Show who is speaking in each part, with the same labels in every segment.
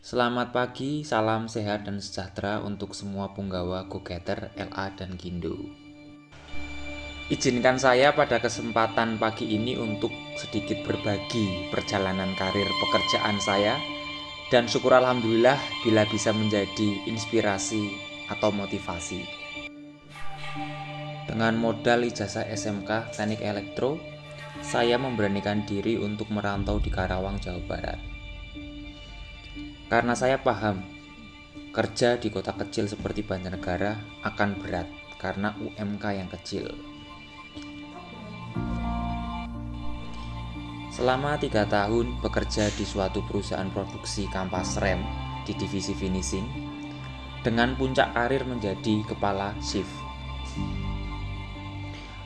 Speaker 1: Selamat pagi, salam sehat dan sejahtera untuk semua punggawa Go-Getter LA dan Gindo. Izinkan saya pada kesempatan pagi ini untuk sedikit berbagi perjalanan karir pekerjaan saya dan syukur alhamdulillah bila bisa menjadi inspirasi atau motivasi. Dengan modal ijazah SMK Teknik Elektro, saya memberanikan diri untuk merantau di Karawang, Jawa Barat. Karena saya paham, kerja di kota kecil seperti Banjarnegara akan berat karena UMK yang kecil. Selama 3 tahun bekerja di suatu perusahaan produksi kampas rem di divisi finishing, dengan puncak karir menjadi kepala shift.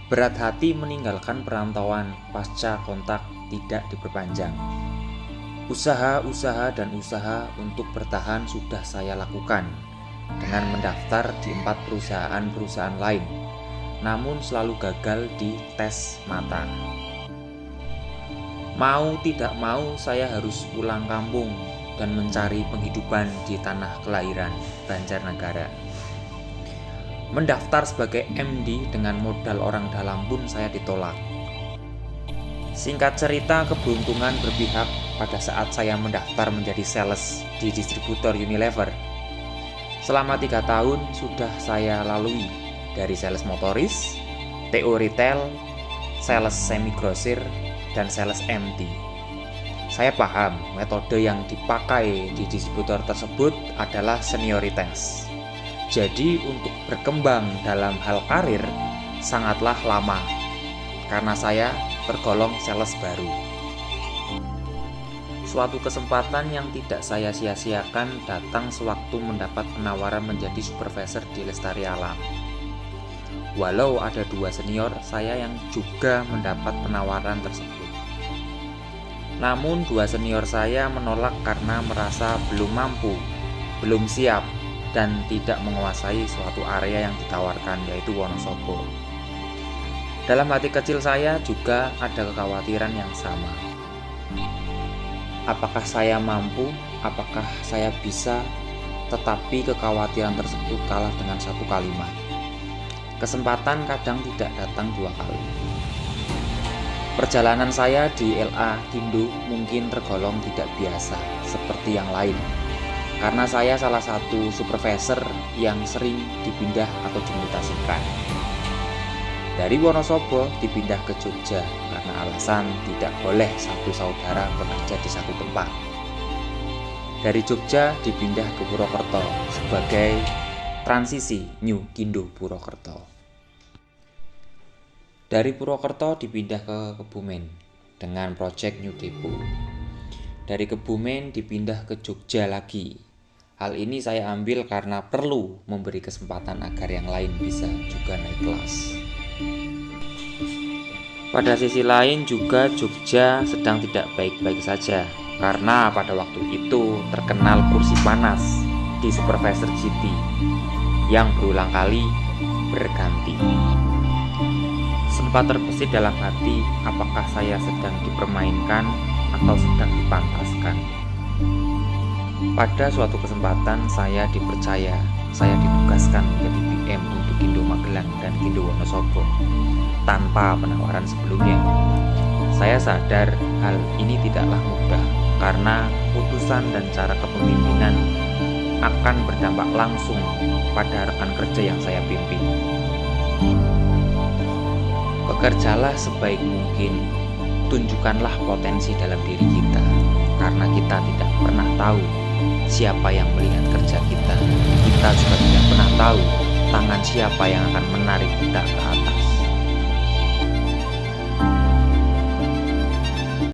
Speaker 1: Berat hati meninggalkan perantauan pasca kontak tidak diperpanjang. Usaha untuk bertahan sudah saya lakukan dengan mendaftar di 4 perusahaan lain, namun selalu gagal di tes mata. Mau tidak mau saya harus pulang kampung dan mencari penghidupan di tanah kelahiran Banjarnegara. Mendaftar sebagai MD dengan modal orang dalam pun saya ditolak. Singkat cerita, keberuntungan berpihak pada saat saya mendaftar menjadi sales di distributor Unilever. Selama 3 tahun sudah saya lalui dari sales motoris, TO retail, sales semi grosir, dan sales MT. Saya paham metode yang dipakai di distributor tersebut adalah senioritas. Jadi untuk berkembang dalam hal karir sangatlah lama karena saya tergolong sales baru. Suatu kesempatan yang tidak saya sia-siakan datang sewaktu mendapat penawaran menjadi supervisor di Lestari Alam. Walau ada 2 senior saya yang juga mendapat penawaran tersebut. Namun 2 senior saya menolak karena merasa belum mampu, belum siap, dan tidak menguasai suatu area yang ditawarkan, yaitu Wonosobo. Dalam hati kecil saya juga ada kekhawatiran yang sama. Apakah saya mampu? Apakah saya bisa? Tetapi kekhawatiran tersebut kalah dengan 1 kalimat. Kesempatan kadang tidak datang 2 kali. Perjalanan saya di LA Gindo mungkin tergolong tidak biasa seperti yang lain. Karena saya salah satu supervisor yang sering dipindah atau dimutasikan. Dari Wonosobo dipindah ke Jogja karena alasan tidak boleh satu saudara bekerja di satu tempat. Dari Jogja dipindah ke Purwokerto sebagai transisi New Gindo Purwokerto. Dari Purwokerto dipindah ke Kebumen dengan proyek New Depot. Dari Kebumen dipindah ke Jogja lagi. Hal ini saya ambil karena perlu memberi kesempatan agar yang lain bisa juga naik kelas. Pada sisi lain juga Jogja sedang tidak baik-baik saja karena pada waktu itu terkenal kursi panas di supervisor GT yang berulang kali berganti. Sempat terbesit dalam hati apakah saya sedang dipermainkan atau sedang dipantaskan. Pada suatu kesempatan saya dipercaya, saya ditugaskan menjadi PM untuk Gindo Magelang dan Gindo Wonosobo tanpa penawaran sebelumnya. Saya sadar hal ini tidaklah mudah karena putusan dan cara kepemimpinan akan berdampak langsung pada rekan kerja yang saya pimpin. Bekerjalah sebaik mungkin, tunjukkanlah potensi dalam diri kita karena kita tidak pernah tahu siapa yang melihat kerja kita. Kita juga tidak pernah tahu tangan siapa yang akan menarik kita ke atas.